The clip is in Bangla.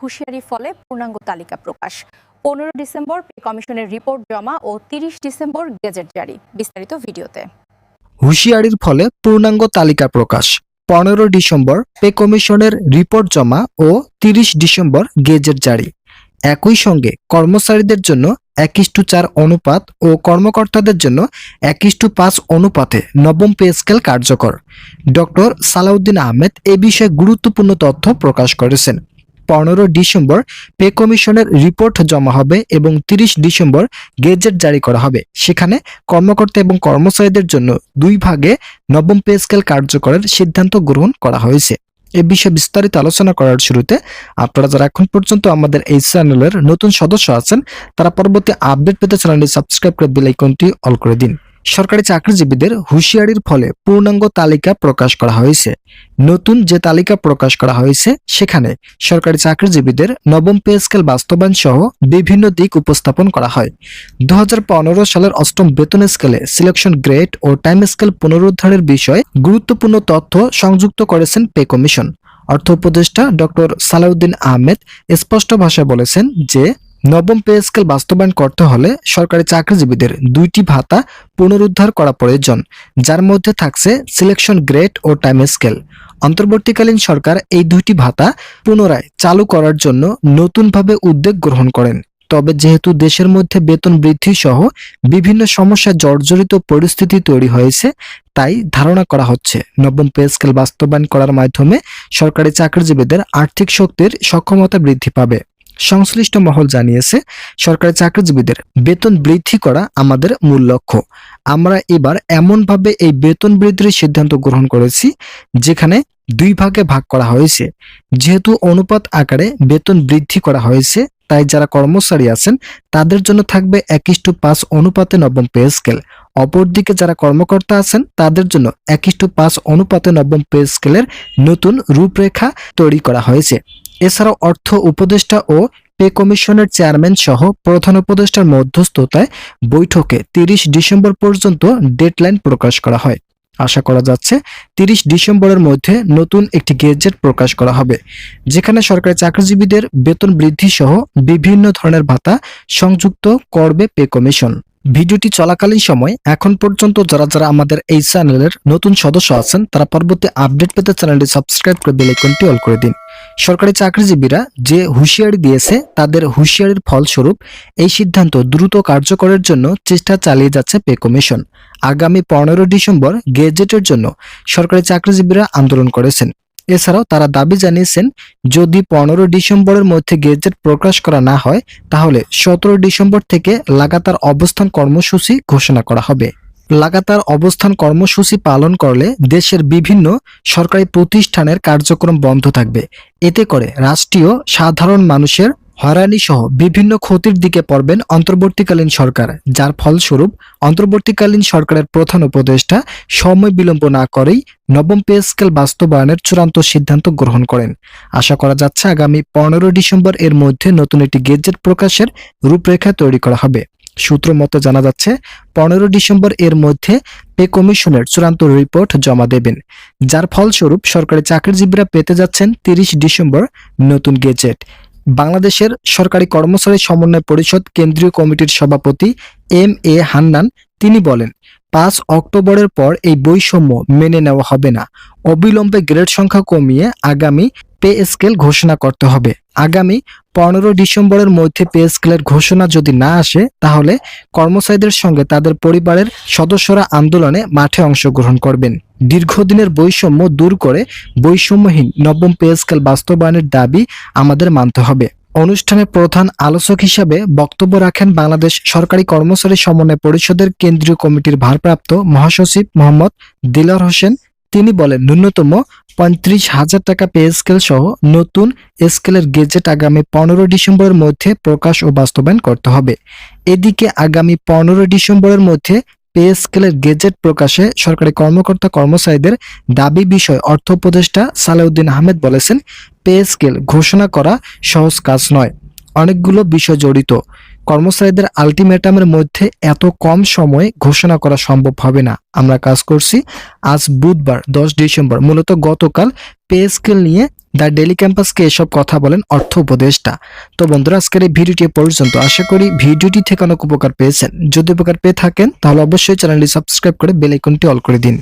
হুঁশিয়ারি ফলে পূর্ণাঙ্গ তালিকা প্রকাশ। 15 ডিসেম্বর পে কমিশনের রিপোর্ট জমা ও 30 ডিসেম্বর গেজেট জারি। বিস্তারিত ভিডিওতে। হুঁশিয়ারির ফলে পূর্ণাঙ্গ তালিকা প্রকাশ। 15 ডিসেম্বর পে কমিশনের রিপোর্ট জমা ও 30 ডিসেম্বর গেজেট জারি। একই সঙ্গে কর্মচারীদের জন্য 1:4 অনুপাত ও কর্মকর্তাদের জন্য 1:5 অনুপাতে নবম পে স্কেল কার্যকর। ডক্টর সালাউদ্দিন আহমেদ এ বিষয়ে গুরুত্বপূর্ণ তথ্য প্রকাশ করেছেন। 15 ডিসেম্বর পে কমিশনের রিপোর্ট জমা হবে এবং 30 ডিসেম্বর গেজেট জারি করা হবে। সেখানে কর্মকর্তা এবং কর্মচারীদের জন্য 2 ভাগে নবম পে স্কেল কার্যকরের সিদ্ধান্ত গ্রহণ করা হয়েছে। এ বিষয়ে বিস্তারিত আলোচনা করার শুরুতে আপনারা যারা এখন পর্যন্ত আমাদের এই চ্যানেলের নতুন সদস্য আছেন তারা পরবর্তী আপডেট পেতে চ্যানেলটি সাবস্ক্রাইব করে বেল আইকনটি অল করে দিন। সরকারি চাকরিজীবীদের হুঁশিয়ারির ফলে পূর্ণাঙ্গ তালিকা প্রকাশ করা হয়েছে। নতুন যে তালিকা প্রকাশ করা হয়েছে সেখানে সরকারি চাকরিজীবীদের নবম পে স্কেল বাস্তবায়ন সহ বিভিন্ন দিক উপস্থাপন করা হয়। 2015 সালের 8ম বেতন স্কেলে সিলেকশন গ্রেড ও টাইম স্কেল পুনরুদ্ধারের বিষয়ে গুরুত্বপূর্ণ তথ্য সংযুক্ত করেছেন পে কমিশন। অর্থ উপদেষ্টা ডক্টর সালাউদ্দিন আহমেদ স্পষ্ট ভাষায় বলেছেন যে নবম পে স্কেল বাস্তবায়ন করতে হলে সরকারি চাকরিজীবীদের 2টি ভাতা পুনরুদ্ধার করা প্রয়োজন, যার মধ্যে থাকছে সিলেকশন গ্রেড ও টাইম স্কেল। অন্তর্বর্তীকালীন সরকার এই 2টি ভাতা পুনরায় চালু করার জন্য নতুনভাবে উদ্যোগ গ্রহণ করেন। তবে যেহেতু দেশের মধ্যে বেতন বৃদ্ধি সহ বিভিন্ন সমস্যা জর্জরিত পরিস্থিতি তৈরি হয়েছে, তাই ধারণা করা হচ্ছে নবম পে স্কেল বাস্তবায়ন করার মাধ্যমে সরকারি চাকরিজীবীদের আর্থিক শক্তির সক্ষমতা বৃদ্ধি পাবে। সংশ্লিষ্ট মহল জানিয়েছে, সরকারি চাকরিজীবীদের বেতন বৃদ্ধি করা আমাদের মূল লক্ষ্য। আমরা এবার এমনভাবে এই বেতন বৃদ্ধির সিদ্ধান্ত গ্রহণ করেছি যেখানে 2 ভাগে ভাগ করা হয়েছে। যেহেতু অনুপাত আকারে বেতন বৃদ্ধি করা হয়েছে, তাই যারা কর্মচারী আছেন তাদের জন্য থাকবে 1:5 অনুপাতে নবম পে স্কেল। অপরদিকে যারা কর্মকর্তা আছেন তাদের জন্য 1:5 অনুপাতে নবম পে স্কেলের নতুন রূপরেখা তৈরি করা হয়েছে। এছাড়াও অর্থ উপদেষ্টা ও পে কমিশনের চেয়ারম্যান সহ প্রধান উপদেষ্টার মধ্যস্থতায় বৈঠকে 30 ডিসেম্বর পর্যন্ত ডেডলাইন প্রকাশ করা হয়। আশা করা যাচ্ছে 30 ডিসেম্বরের মধ্যে নতুন একটি গেজেট প্রকাশ করা হবে, যেখানে সরকারি চাকরিজীবীদের বেতন বৃদ্ধি সহ বিভিন্ন ধরনের ভাতা সংযুক্ত করবে পে কমিশন। ভিডিওটি চলাকালীন সময় এখন পর্যন্ত যারা যারা আমাদের এই চ্যানেলের নতুন সদস্য আছেন তারা পরবর্তী আপডেট পেতে চ্যানেলটি সাবস্ক্রাইব করে বেল আইকনটি অল করে দিন। সরকারি চাকরিজীবীরা যে হুঁশিয়ারি দিয়েছে তাদের হুঁশিয়ারির ফলস্বরূপ এই সিদ্ধান্ত দ্রুত কার্যকরের জন্য চেষ্টা চালিয়ে যাচ্ছে পে কমিশন। আগামী 15 ডিসেম্বর গেজেটের জন্য সরকারি চাকরিজীবীরা আন্দোলন করেছেন। এছাড়াও তারা দাবি জানিয়েছেন, যদি 15 ডিসেম্বরের মধ্যে গেজেট প্রকাশ করা না হয় তাহলে 17 ডিসেম্বর থেকে লাগাতার অবস্থান কর্মসূচি ঘোষণা করা হবে। লাগাতার অবস্থান কর্মসূচি পালন করলে দেশের বিভিন্ন সরকারি প্রতিষ্ঠানের কার্যক্রম বন্ধ থাকবে। এতে করে রাষ্ট্রীয় সাধারণ মানুষের হয়রানি সহ বিভিন্ন ক্ষতির দিকে পড়বেন অন্তর্বর্তীকালীন সরকার, যার ফলস্বরূপ অন্তর্বর্তীকালীন সরকারের প্রধান উপদেষ্টা সময় বিলম্ব না করেই নবম পে স্কেল বাস্তবায়নের চূড়ান্ত সিদ্ধান্ত গ্রহণ করেন। আশা করা যাচ্ছে আগামী 15 ডিসেম্বর এর মধ্যে নতুন একটি গেজেট প্রকাশের রূপরেখা তৈরি করা হবে। সূত্র মতে জানা যাচ্ছে 15 ডিসেম্বর এর মধ্যে পে কমিশনের চূড়ান্ত রিপোর্ট জমা দেবেন, যার ফলস্বরূপ সরকারি চাকরিজীবীরা পেতে যাচ্ছেন 30 ডিসেম্বর নতুন গেজেট। বাংলাদেশের সরকারি কর্মচারী সমন্বয় পরিষদ কেন্দ্রীয় কমিটির সভাপতি MA হান্নান তিনি বলেন, 5 অক্টোবরের পর এই বৈষম্য মেনে নেওয়া হবে না। অবিলম্বে গ্রেড সংখ্যা কমিয়ে আগামী পে স্কেল ঘোষণা করতে হবে। আগামী 15 ডিসেম্বরের মধ্যে পে স্কেলের ঘোষণা যদি না আসে তাহলে কর্মচারীদের সঙ্গে তাদের পরিবারের সদস্যরা আন্দোলনে মাঠে অংশগ্রহণ করবেন। দীর্ঘদিনের বৈষম্য দূর করে বৈষম্যহীন নবম পে স্কেল বাস্তবায়নের দাবি আমাদের মানতে হবে। অনুষ্ঠানে প্রধান আলোচক হিসেবে বক্তব্য রাখেন বাংলাদেশ সরকারি কর্মচারী সমন্বয় পরিষদের কেন্দ্রীয় কমিটির ভারপ্রাপ্ত মহাসচিব মোহাম্মদ দিলওয়ার হোসেন। তিনি বলেন, ন্যূনতম 35,000 টাকা পে স্কেল সহ নতুন স্কেলের গেজেট আগামী 15 ডিসেম্বরের মধ্যে প্রকাশ ও বাস্তবায়ন করতে হবে। এদিকে আগামী 15 ডিসেম্বরের মধ্যে পে স্কেলের গেজেট প্রকাশে সরকারি কর্মকর্তা কর্মচারীদের দাবি বিষয়ে অর্থ উপদেষ্টা সালাউদ্দিন আহমেদ বলেছেন, পে স্কেল ঘোষণা করা সহজ কাজ নয়, অনেকগুলো বিষয় জড়িত। কর্মচারীদের আলটিমেটামের মধ্যে এত কম সময়ে ঘোষণা করা সম্ভব হবে না। আমরা কাজ করছি। আজ বুধবার 10 ডিসেম্বর, মূলত গতকাল পে স্কেল নিয়ে দ্য ডেইলি ক্যাম্পাসকে এসব কথা বলেন অর্থ উপদেষ্টা। তো বন্ধুরা, আজকের এই ভিডিওটি এ পর্যন্ত। আশা করি ভিডিওটি থেকে অনেক উপকার পেয়েছেন। যদি উপকার পেয়ে থাকেন তাহলে অবশ্যই চ্যানেলটি সাবস্ক্রাইব করে বেল আইকনটি অল করে দিন।